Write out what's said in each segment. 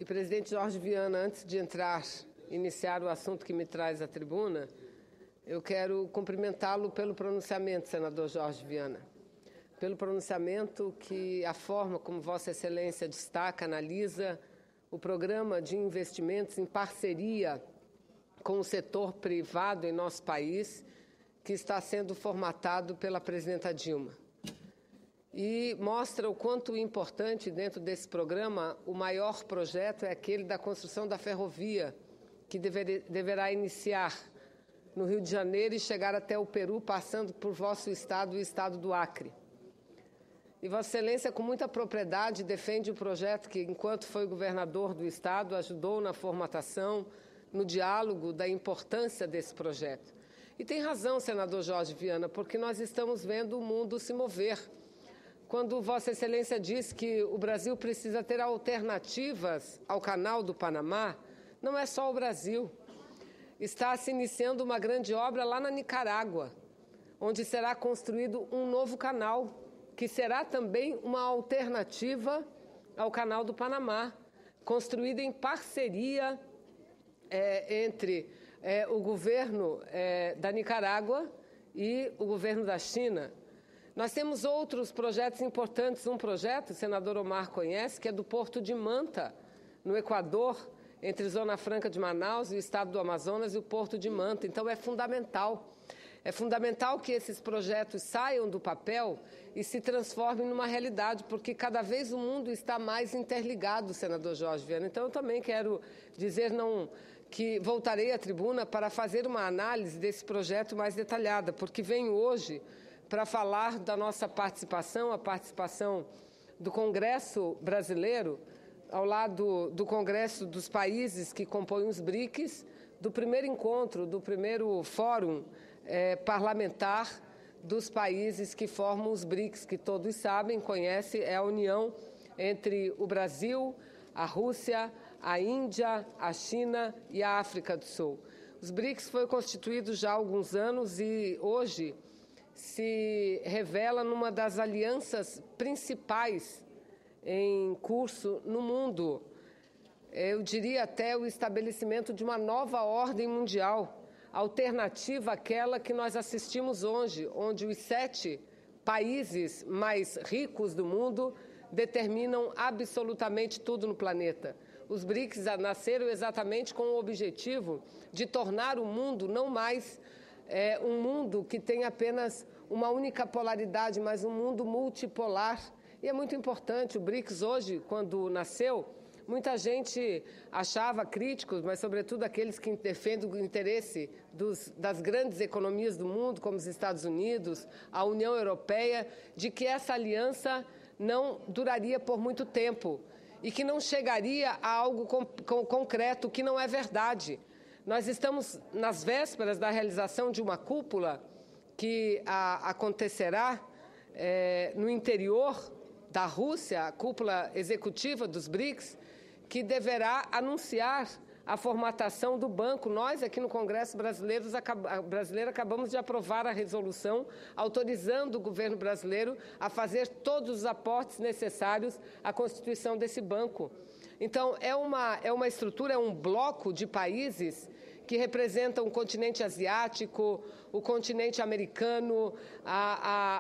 E, presidente Jorge Viana, antes de iniciar o assunto que me traz à tribuna, eu quero cumprimentá-lo pelo pronunciamento, senador Jorge Viana. Pelo pronunciamento que a forma como Vossa Excelência destaca, analisa o programa de investimentos em parceria com o setor privado em nosso país, que está sendo formatado pela presidenta Dilma. E mostra o quanto importante dentro desse programa, o maior projeto é aquele da construção da ferrovia, que deverá iniciar no Rio de Janeiro e chegar até o Peru, passando por vosso estado, o estado do Acre. E Vossa Excelência, com muita propriedade, defende o projeto que, enquanto foi governador do estado, ajudou na formatação, no diálogo da importância desse projeto. E tem razão, senador Jorge Viana, porque nós estamos vendo o mundo se mover. Quando Vossa Excelência diz que o Brasil precisa ter alternativas ao Canal do Panamá, não é só o Brasil. Está se iniciando uma grande obra lá na Nicarágua, onde será construído um novo canal, que será também uma alternativa ao Canal do Panamá, construído em parceria entre o governo da Nicarágua e o governo da China. Nós temos outros projetos importantes. Um projeto, o senador Omar conhece, que é do Porto de Manta, no Equador, entre Zona Franca de Manaus e o estado do Amazonas e o Porto de Manta. Então, é fundamental. É fundamental que esses projetos saiam do papel e se transformem numa realidade, porque cada vez o mundo está mais interligado, senador Jorge Viana. Então, eu também quero dizer que voltarei à tribuna para fazer uma análise desse projeto mais detalhada, porque venho hoje para falar da nossa participação, a participação do Congresso brasileiro, ao lado do Congresso dos países que compõem os BRICS, do primeiro encontro, do primeiro fórum parlamentar dos países que formam os BRICS, que todos sabem, conhecem, é a união entre o Brasil, a Rússia, a Índia, a China e a África do Sul. Os BRICS foi constituído já há alguns anos e hoje se revela numa das alianças principais em curso no mundo. Eu diria até o estabelecimento de uma nova ordem mundial, alternativa àquela que nós assistimos hoje, onde os 7 países mais ricos do mundo determinam absolutamente tudo no planeta. Os BRICS nasceram exatamente com o objetivo de tornar o mundo não mais um mundo que tem apenas uma única polaridade, mas um mundo multipolar. E é muito importante. O BRICS hoje, quando nasceu, muita gente achava, críticos, mas sobretudo aqueles que defendem o interesse das grandes economias do mundo, como os Estados Unidos, a União Europeia, de que essa aliança não duraria por muito tempo e que não chegaria a algo concreto, que não é verdade. Nós estamos nas vésperas da realização de uma cúpula que acontecerá no interior da Rússia, a cúpula executiva dos BRICS, que deverá anunciar a formatação do banco. Nós, aqui no Congresso brasileiro, acabamos de aprovar a resolução autorizando o governo brasileiro a fazer todos os aportes necessários à constituição desse banco. Então, é uma estrutura, é um bloco de países que representam o continente asiático, o continente americano,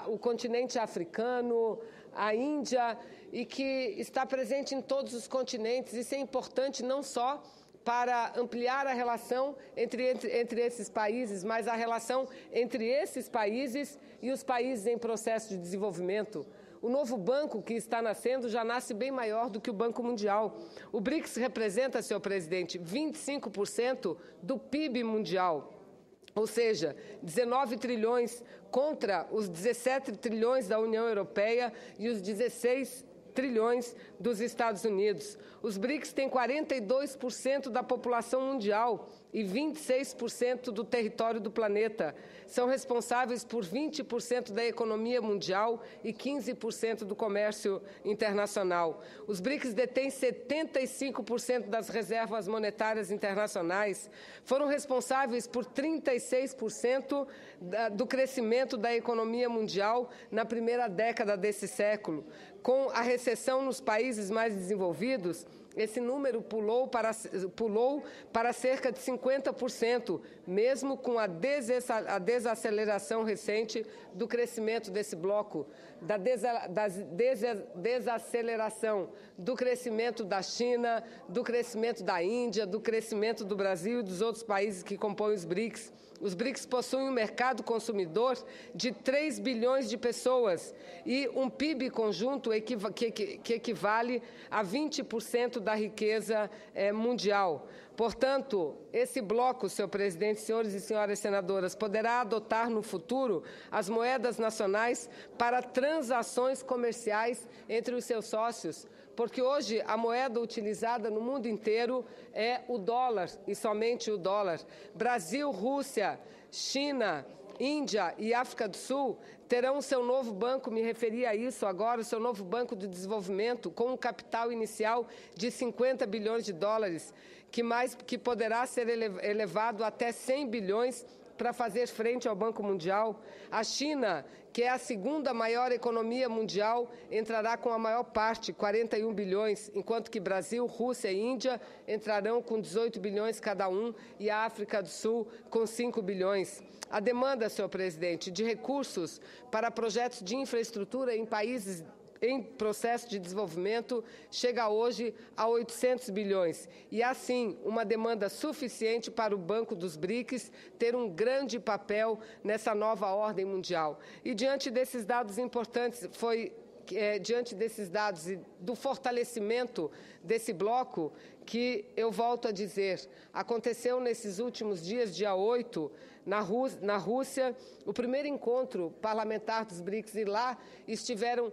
o continente africano, a Índia, e que está presente em todos os continentes. Isso é importante não só para ampliar a relação entre esses países, mas a relação entre esses países e os países em processo de desenvolvimento. O novo banco que está nascendo já nasce bem maior do que o Banco Mundial. O BRICS representa, senhor presidente, 25% do PIB mundial. Ou seja, 19 trilhões contra os 17 trilhões da União Europeia e os 16 trilhões dos Estados Unidos. Os BRICS têm 42% da população mundial e 26% do território do planeta. São responsáveis por 20% da economia mundial e 15% do comércio internacional. Os BRICS detêm 75% das reservas monetárias internacionais. Foram responsáveis por 36% do crescimento da economia mundial na primeira década desse século. Com a recessão nos países mais desenvolvidos, esse número pulou para cerca de 50%, mesmo com a desaceleração recente do crescimento desse bloco, da desaceleração do crescimento da China, do crescimento da Índia, do crescimento do Brasil e dos outros países que compõem os BRICS. Os BRICS possuem um mercado consumidor de 3 bilhões de pessoas e um PIB conjunto que equivale a 20% da riqueza mundial. Portanto, esse bloco, senhor presidente, senhores e senhoras senadoras, poderá adotar no futuro as moedas nacionais para transações comerciais entre os seus sócios, porque hoje a moeda utilizada no mundo inteiro é o dólar e somente o dólar. Brasil, Rússia, China, Índia e África do Sul terão seu novo banco, me referi a isso agora, o seu novo banco de desenvolvimento, com um capital inicial de 50 bilhões de dólares, que poderá ser elevado até 100 bilhões para fazer frente ao Banco Mundial. A China, que é a segunda maior economia mundial, entrará com a maior parte, 41 bilhões, enquanto que Brasil, Rússia e Índia entrarão com 18 bilhões cada um e a África do Sul com 5 bilhões. A demanda, senhor presidente, de recursos para projetos de infraestrutura em países em processo de desenvolvimento chega hoje a 800 bilhões. E, assim, uma demanda suficiente para o Banco dos BRICS ter um grande papel nessa nova ordem mundial. E, diante desses dados importantes, diante desses dados e do fortalecimento desse bloco, que eu volto a dizer, aconteceu nesses últimos dias, dia 8, na Rússia, o primeiro encontro parlamentar dos BRICS, e lá estiveram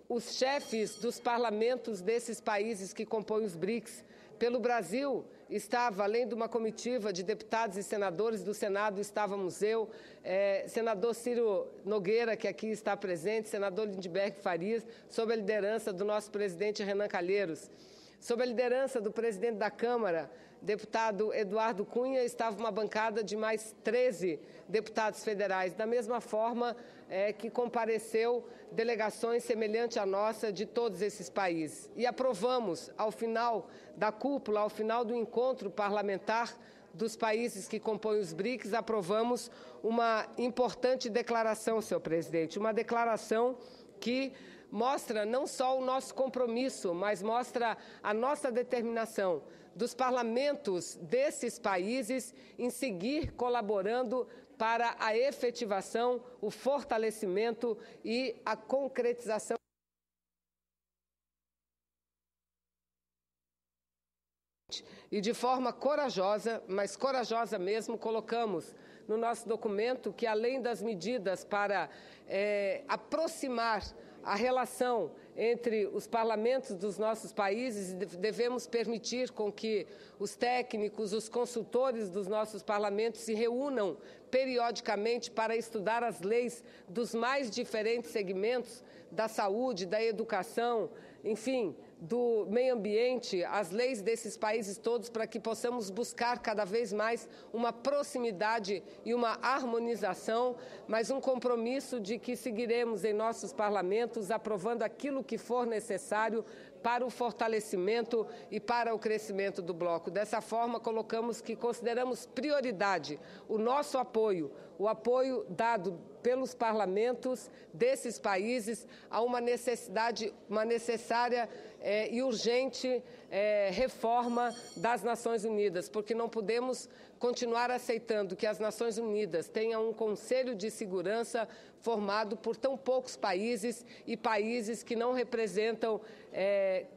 os chefes dos parlamentos desses países que compõem os BRICS. Pelo Brasil, estava, além de uma comitiva de deputados e senadores do Senado, estávamos eu, senador Ciro Nogueira, que aqui está presente, senador Lindbergh Farias, sob a liderança do nosso presidente Renan Calheiros. Sob a liderança do presidente da Câmara, deputado Eduardo Cunha, estava uma bancada de mais 13 deputados federais, da mesma forma que compareceu delegações semelhantes à nossa de todos esses países. E aprovamos, ao final da cúpula, ao final do encontro parlamentar dos países que compõem os BRICS, aprovamos uma importante declaração, senhor presidente, uma declaração que mostra não só o nosso compromisso, mas mostra a nossa determinação dos parlamentos desses países em seguir colaborando para a efetivação, o fortalecimento e a concretização e de forma corajosa, mas corajosa mesmo, colocamos no nosso documento que, além das medidas para aproximar a relação entre os parlamentos dos nossos países, devemos permitir com que os técnicos, os consultores dos nossos parlamentos se reúnam periodicamente para estudar as leis dos mais diferentes segmentos da saúde, da educação, enfim, do meio ambiente, as leis desses países todos, para que possamos buscar cada vez mais uma proximidade e uma harmonização, mas um compromisso de que seguiremos em nossos parlamentos aprovando aquilo que for necessário para o fortalecimento e para o crescimento do bloco. Dessa forma, colocamos que consideramos prioridade o nosso apoio, o apoio dado pelos parlamentos desses países a uma necessária e urgente reforma das Nações Unidas, porque não podemos continuar aceitando que as Nações Unidas tenham um Conselho de Segurança formado por tão poucos países e países que não representam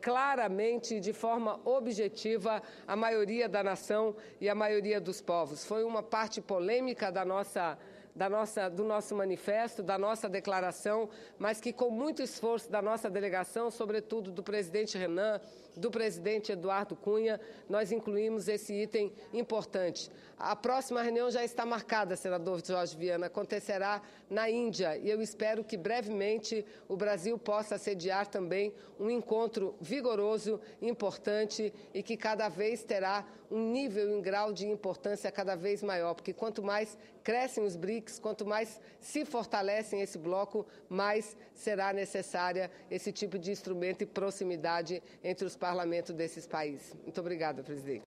claramente, de forma objetiva, a maioria da nação e a maioria dos povos. Foi uma parte polêmica do nosso manifesto, da nossa declaração, mas que com muito esforço da nossa delegação, sobretudo do presidente Renan, do presidente Eduardo Cunha, nós incluímos esse item importante. A próxima reunião já está marcada, senador Jorge Viana, acontecerá na Índia, e eu espero que brevemente o Brasil possa sediar também um encontro vigoroso, importante e que cada vez terá um nível e um grau de importância cada vez maior, porque quanto mais crescem os BRICS, BRICS, quanto mais se fortalecem esse bloco, mais será necessária esse tipo de instrumento e proximidade entre os parlamentos desses países. Muito obrigada, presidente.